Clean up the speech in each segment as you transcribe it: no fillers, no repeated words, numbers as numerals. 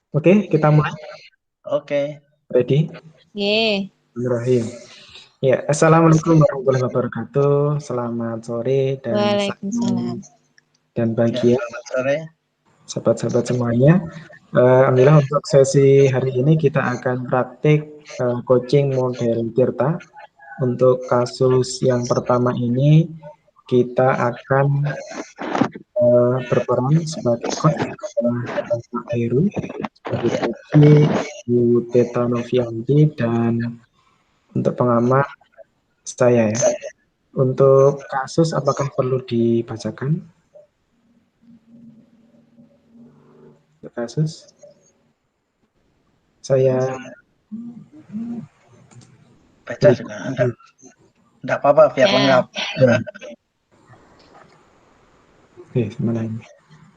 Oke, kita mulai. Oke, Ready? Ye, Bismillahirrahmanirrahim. Ya, Assalamualaikum warahmatullahi wabarakatuh. Selamat sore dan Waalaikumsalam. ya, bahagia, selamat sore. sahabat-sahabat semuanya. Alhamdulillah untuk sesi hari ini kita akan praktik coaching model Tirta. Untuk kasus yang pertama ini kita akan berperan sebagai coach Pak Heru, sebagai coaching Bu Teta Novianti, dan untuk pengamat saya ya. Untuk kasus, apakah perlu dibacakan? Untuk kasus, saya Baca beri. juga, enggak apa-apa, biar lengkap. Ya, Ya, oke, mana ini?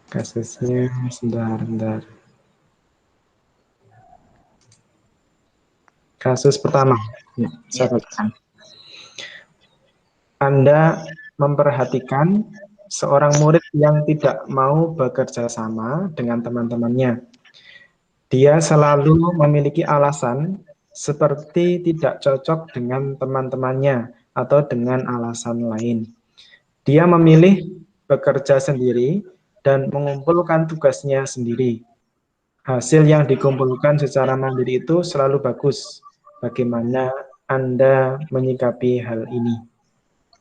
Kasusnya, sebentar. Kasus pertama, ya, saya Ya, bacakan. Anda memperhatikan seorang murid yang tidak mau bekerja sama dengan teman-temannya. Dia selalu memiliki alasan seperti tidak cocok dengan teman-temannya atau dengan alasan lain. Dia memilih bekerja sendiri dan mengumpulkan tugasnya sendiri. Hasil yang dikumpulkan secara mandiri itu selalu bagus. Bagaimana Anda menyikapi hal ini?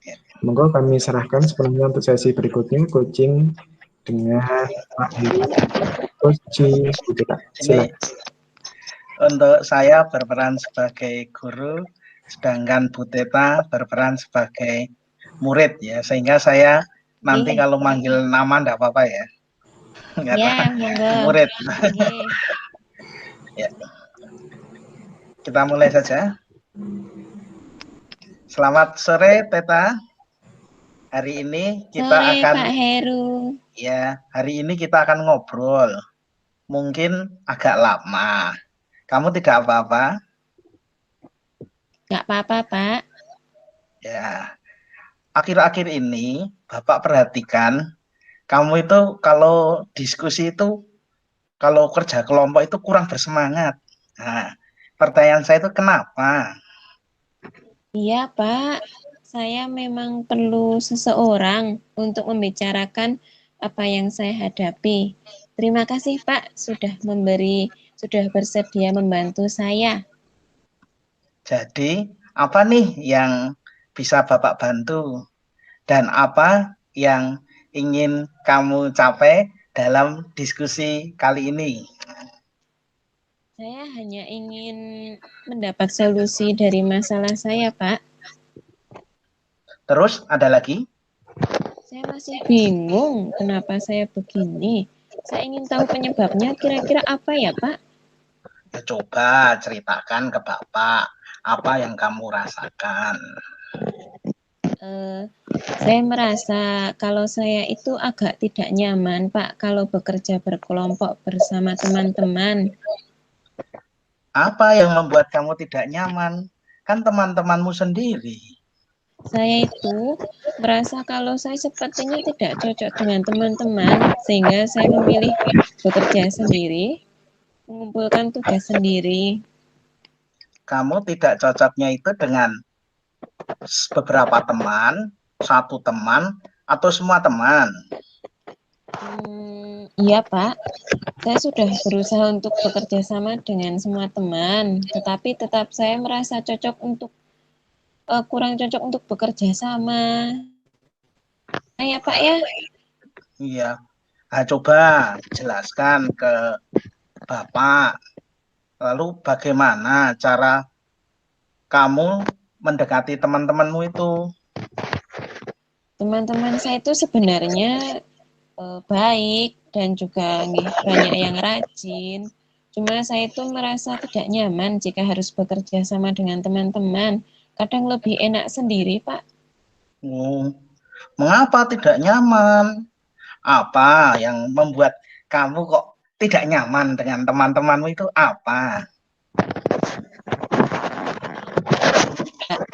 ya. Monggo kami serahkan sepenuhnya untuk sesi berikutnya, coaching dengan Pak Heru, coaching, gitu Kak. Ini Silakan. untuk saya berperan sebagai guru, sedangkan Bu Teta berperan sebagai murid ya, sehingga saya nanti ye, kalau manggil nama enggak apa-apa ya, karena ya, monggo. murid. Ye, Ya, kita mulai saja. Selamat sore Teta. Hari ini kita sore akan Pak Heru. hari ini kita akan ngobrol. Mungkin agak lama. Kamu tidak apa-apa? Nggak apa-apa, Pak. Ya. Akhir-akhir ini Bapak perhatikan, kamu itu kalau diskusi itu, kalau kerja kelompok itu kurang bersemangat. Nah, pertanyaan saya itu kenapa? Iya, Pak. Saya memang perlu seseorang untuk membicarakan apa yang saya hadapi. Terima kasih, Pak, sudah bersedia membantu saya. Jadi, apa nih yang bisa Bapak bantu? Dan apa yang ingin kamu capai dalam diskusi kali ini? Saya hanya ingin mendapat solusi dari masalah saya, Pak. Terus ada lagi? Saya masih bingung kenapa saya begini. Saya ingin tahu penyebabnya kira-kira apa ya, Pak? Ya, coba ceritakan ke Bapak apa yang kamu rasakan. Eh, saya merasa kalau saya itu agak tidak nyaman, Pak, kalau bekerja berkelompok bersama teman-teman. Apa yang membuat kamu tidak nyaman? Kan teman-temanmu sendiri. Saya itu merasa kalau saya sepertinya tidak cocok dengan teman-teman, sehingga saya memilih bekerja sendiri, mengumpulkan tugas sendiri. Kamu tidak cocoknya itu dengan beberapa teman, satu teman, atau semua teman. Iya, Pak. Saya sudah berusaha untuk bekerja sama dengan semua teman, tetapi tetap saya merasa kurang cocok untuk bekerja sama. Nah, ya, Pak ya. Iya. Nah, coba jelaskan ke Bapak. Lalu bagaimana cara kamu mendekati teman-temanmu itu? Teman-teman saya itu sebenarnya baik dan juga banyak yang rajin. Cuma saya itu merasa tidak nyaman jika harus bekerja sama dengan teman-teman. Kadang lebih enak sendiri, Pak. Mengapa tidak nyaman? Apa yang membuat kamu kok tidak nyaman dengan teman-temanmu itu apa?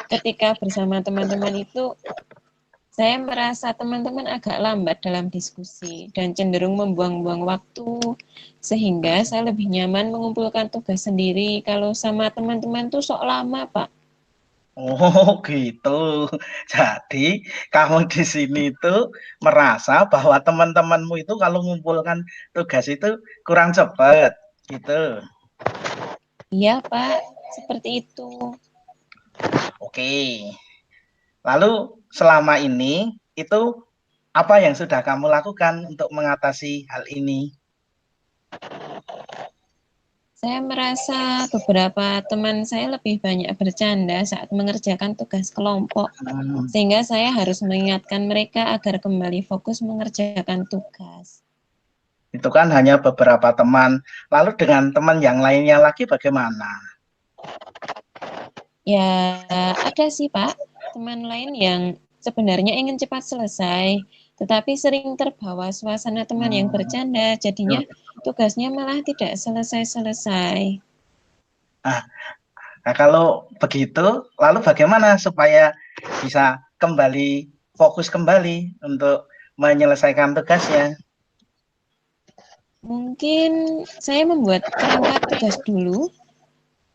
Ketika bersama teman-teman itu Saya merasa teman-teman agak lambat dalam diskusi dan cenderung membuang-buang waktu, sehingga saya lebih nyaman mengumpulkan tugas sendiri. Kalau sama teman-teman tuh sok lama, Pak. Oh gitu. Jadi kamu di sini itu merasa bahwa teman-temanmu itu kalau mengumpulkan tugas itu kurang cepat, gitu. Iya, Pak, seperti itu. Oke. Lalu selama ini itu apa yang sudah kamu lakukan untuk mengatasi hal ini? Saya merasa beberapa teman saya lebih banyak bercanda saat mengerjakan tugas kelompok, sehingga saya harus mengingatkan mereka agar kembali fokus mengerjakan tugas. Itu kan hanya beberapa teman. Lalu dengan teman yang lainnya lagi bagaimana? Ya, ada sih Pak, teman lain yang sebenarnya ingin cepat selesai, tetapi sering terbawa suasana teman yang bercanda, jadinya tugasnya malah tidak selesai-selesai. Nah, kalau begitu, lalu bagaimana supaya bisa kembali fokus kembali untuk menyelesaikan tugasnya? Mungkin saya membuat kerangka tugas dulu,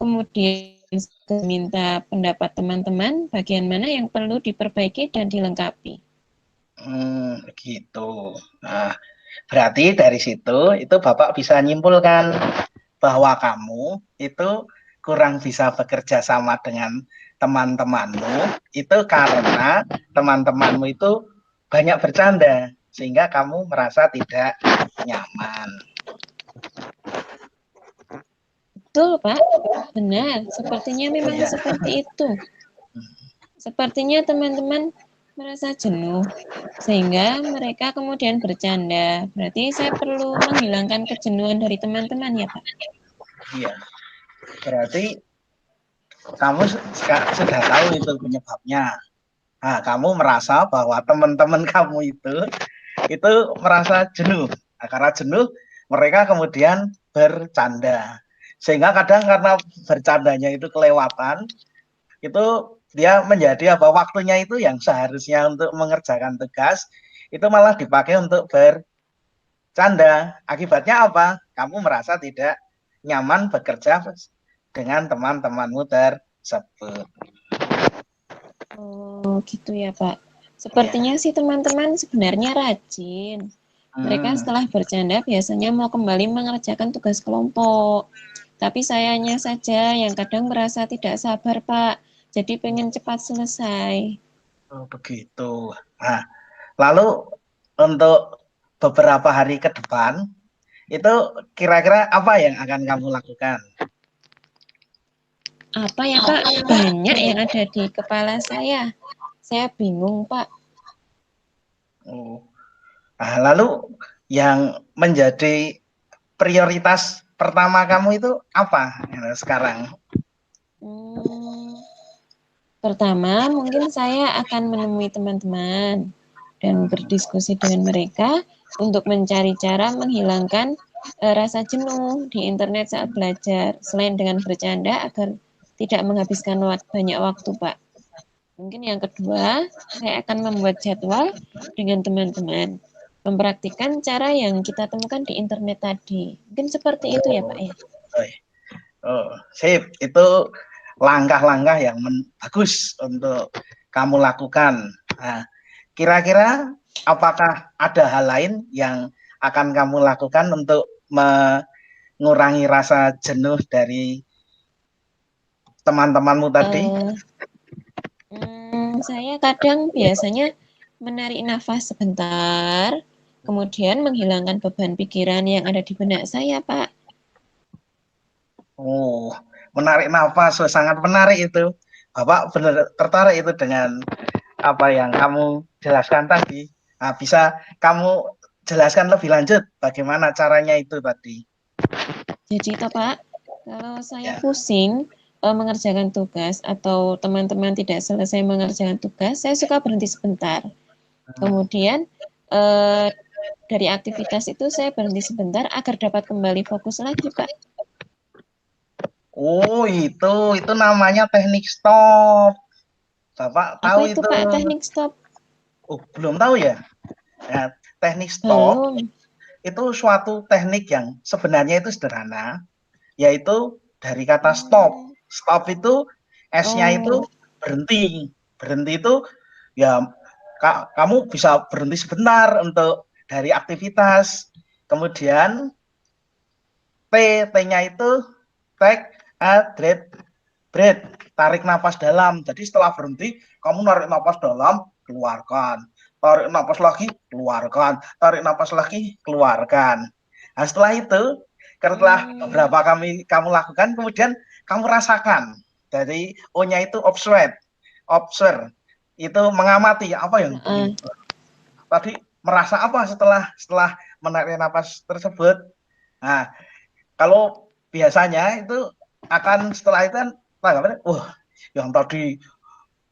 kemudian minta pendapat teman-teman bagian mana yang perlu diperbaiki dan dilengkapi. Gitu. Nah, berarti dari situ itu Bapak bisa nyimpulkan bahwa kamu itu kurang bisa bekerja sama dengan teman-temanmu itu karena teman-temanmu itu banyak bercanda sehingga kamu merasa tidak nyaman. Betul, Pak. Benar, sepertinya memang seperti itu. Sepertinya teman-teman merasa jenuh, sehingga mereka kemudian bercanda. Berarti saya perlu menghilangkan kejenuhan dari teman-teman ya, Pak? Iya, berarti kamu sudah tahu itu penyebabnya. Nah, kamu merasa bahwa teman-teman kamu itu merasa jenuh. Nah, karena jenuh, mereka kemudian bercanda. Sehingga kadang karena bercandanya itu kelewatan, itu dia menjadi apa waktunya itu yang seharusnya untuk mengerjakan tugas, itu malah dipakai untuk bercanda. Akibatnya apa? Kamu merasa tidak nyaman bekerja dengan teman-temanmu tersebut. Oh, gitu ya, Pak. Sepertinya sih teman-teman sebenarnya rajin. Mereka setelah bercanda biasanya mau kembali mengerjakan tugas kelompok. Tapi sayanya saja yang kadang merasa tidak sabar, Pak. Jadi pengen cepat selesai. Oh, begitu. Nah, lalu untuk beberapa hari ke depan, itu kira-kira apa yang akan kamu lakukan? Apa ya, Pak? Banyak yang ada di kepala saya. Saya bingung, Pak. Oh. Nah, lalu yang menjadi prioritas pertama kamu itu apa sekarang? Pertama, mungkin saya akan menemui teman-teman dan berdiskusi dengan mereka untuk mencari cara menghilangkan rasa jenuh di internet saat belajar, selain dengan bercanda agar tidak menghabiskan banyak waktu, Pak. Mungkin yang kedua, saya akan membuat jadwal dengan teman-teman, mempraktikkan cara yang kita temukan di internet tadi. Mungkin seperti itu ya, Pak ya. Oh, sip. Itu langkah-langkah yang bagus untuk kamu lakukan. Nah, kira-kira apakah ada hal lain yang akan kamu lakukan untuk mengurangi rasa jenuh dari teman-temanmu tadi? Saya kadang biasanya menarik nafas sebentar, kemudian menghilangkan beban pikiran yang ada di benak saya, Pak. Oh, menarik nafas, sangat menarik itu. Bapak benar tertarik itu dengan apa yang kamu jelaskan tadi. Nah, bisa kamu jelaskan lebih lanjut bagaimana caranya itu tadi? Jadi, Pak, kalau saya pusing mengerjakan tugas atau teman-teman tidak selesai mengerjakan tugas, saya suka berhenti sebentar. Kemudian dari aktivitas itu saya berhenti sebentar agar dapat kembali fokus lagi, Pak. Oh, itu namanya teknik stop. Bapak Apa tahu itu, Pak, teknik stop? Oh, belum tahu ya. Nah, teknik stop Belum. itu suatu teknik yang sebenarnya itu sederhana, yaitu dari kata stop. Stop itu S-nya itu Oh, berhenti. Berhenti itu ya kamu bisa berhenti sebentar untuk dari aktivitas. Kemudian T-nya itu take a breath, tarik napas dalam. Jadi setelah berhenti, kamu narik napas dalam, keluarkan. Tarik napas lagi, keluarkan. Tarik napas lagi, keluarkan. Nah, setelah itu, setelah beberapa kamu lakukan, kemudian kamu rasakan. Dari O-nya itu observe. Observe. Itu mengamati apa yang tadi merasa apa setelah menarik napas tersebut. Nah, kalau biasanya itu akan setelah itu kan tanggapannya, wah yang tadi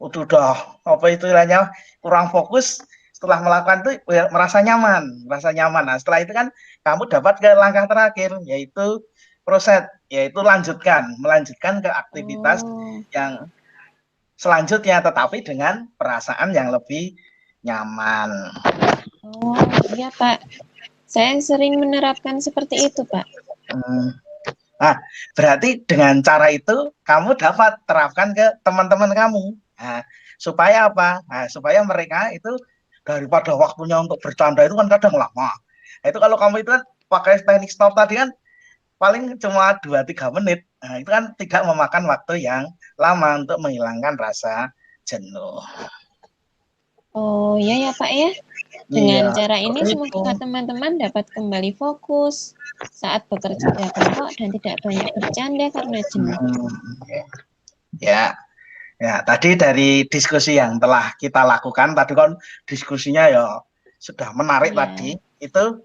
udah apa itu istilahnya kurang fokus, setelah melakukan itu ya, merasa nyaman. Nah, setelah itu kan kamu dapat ke langkah terakhir, yaitu proses, yaitu melanjutkan ke aktivitas yang selanjutnya, tetapi dengan perasaan yang lebih nyaman. Oh, iya Pak. Saya sering menerapkan seperti itu, Pak. Nah, berarti dengan cara itu kamu dapat terapkan ke teman-teman kamu. Nah, supaya apa? Nah, supaya mereka itu daripada waktunya untuk bercanda itu kan kadang lama. Nah, itu kalau kamu itu kan pakai teknik stop tadi kan paling cuma 2-3 menit. Nah, itu kan tidak memakan waktu yang lama untuk menghilangkan rasa jenuh. Oh, iya ya Pak ya. Dengan cara ini semoga teman-teman dapat kembali fokus saat bekerja kelompok dan tidak banyak bercanda karena jenuh. Ya, ya. Tadi dari diskusi yang telah kita lakukan, tadi kan diskusinya ya sudah menarik tadi. Itu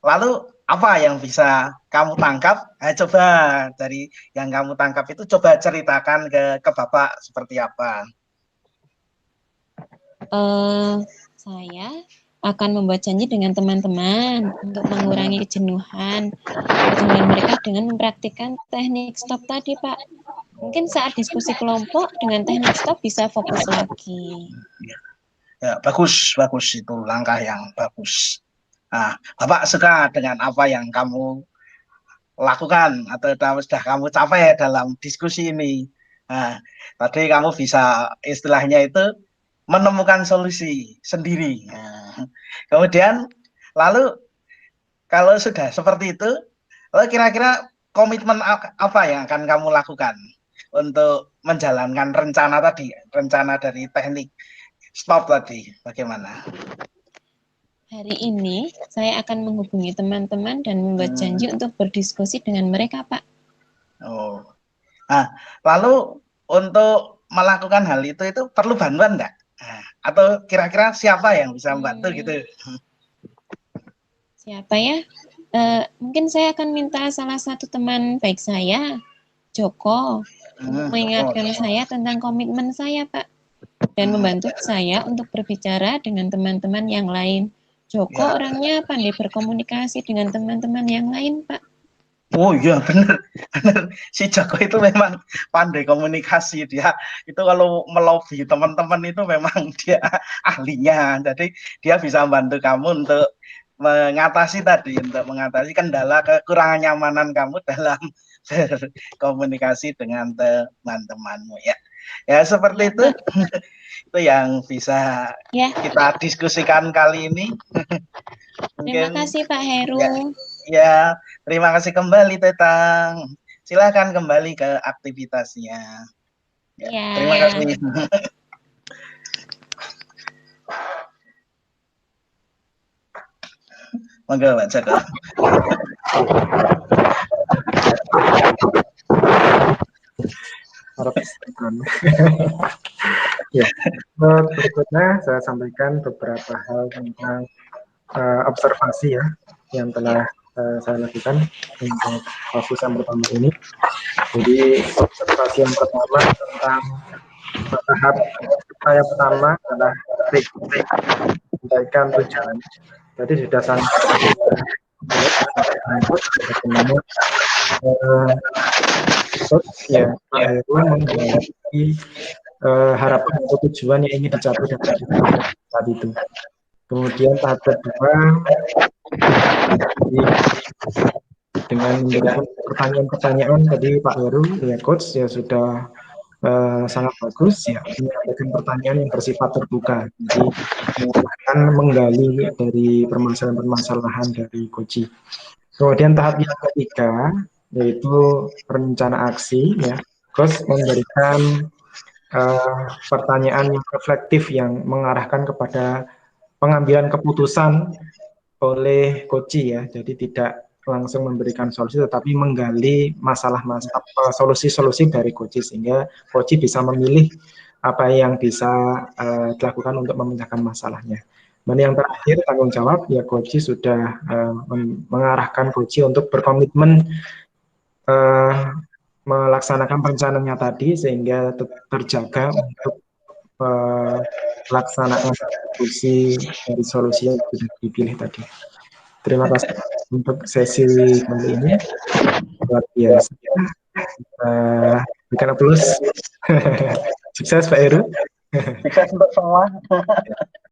lalu apa yang bisa kamu tangkap? Coba dari yang kamu tangkap itu coba ceritakan ke Bapak seperti apa. Saya akan membuat janji dengan teman-teman untuk mengurangi kejenuhan mereka dengan mempraktikkan teknik stop tadi, Pak. Mungkin saat diskusi kelompok dengan teknik stop bisa fokus lagi. Ya, bagus itu langkah yang bagus. Nah, Bapak suka dengan apa yang kamu lakukan atau sudah kamu capai dalam diskusi ini. Nah, tadi kamu bisa istilahnya itu menemukan solusi sendiri. Nah, kemudian lalu kalau sudah seperti itu, lalu kira-kira komitmen apa yang akan kamu lakukan untuk menjalankan rencana dari teknik stop tadi, bagaimana? Hari ini saya akan menghubungi teman-teman dan membuat janji untuk berdiskusi dengan mereka, Pak. Oh, nah, lalu untuk melakukan hal itu perlu bantuan nggak? Nah, atau kira-kira siapa yang bisa membantu gitu? Siapa ya? Mungkin saya akan minta salah satu teman baik saya, Joko, untuk mengingatkan saya tentang komitmen saya, Pak, dan membantu saya untuk berbicara dengan teman-teman yang lain. Joko orangnya pandai berkomunikasi dengan teman-teman yang lain, Pak. Oh iya, benar. Si Joko itu memang pandai komunikasi. Dia itu kalau melobi teman-teman itu memang dia ahlinya. Jadi dia bisa membantu kamu untuk mengatasi kendala kekurangan nyamanan kamu dalam berkomunikasi dengan teman-temanmu ya. Ya seperti itu. Itu yang bisa kita diskusikan kali ini. Terima kasih Pak Heru. Ya, terima kasih kembali Tetang. Silakan kembali ke aktivitasnya. Ya, terima kasih. Monggo Pak Joko. Ya, berikutnya saya sampaikan beberapa hal tentang observasi ya yang telah saya lakukan untuk fokus yang pertama ini. Jadi observasi yang pertama tentang tahap saya pertama adalah sampaikan tujuan. Jadi sudah sangat bagaimana ya Pak Heru menghadapi harapan atau tujuan yang ingin dicapai dalam saat itu. Kemudian tahap kedua, dengan memberikan pertanyaan-pertanyaan tadi Pak Heru, ya Coach, ya sudah sangat bagus ya, menyampaikan pertanyaan yang bersifat terbuka. Jadi akan menggali dari permasalahan-permasalahan dari Koji. Kemudian tahap yang ketiga yaitu rencana aksi ya. Coach memberikan pertanyaan yang reflektif yang mengarahkan kepada pengambilan keputusan oleh Koji ya. Jadi tidak langsung memberikan solusi tetapi menggali solusi-solusi dari Koji sehingga Koji bisa memilih apa yang bisa dilakukan untuk memecahkan masalahnya. Dan yang terakhir tanggung jawab ya, Koji sudah mengarahkan Koji untuk berkomitmen melaksanakan rencananya tadi sehingga terjaga untuk pelaksanaan dari solusi yang sudah dipilih tadi. Terima kasih untuk sesi kali ini, luar biasa. Berikan aplaus. Sukses Pak Heru. Sukses untuk semua.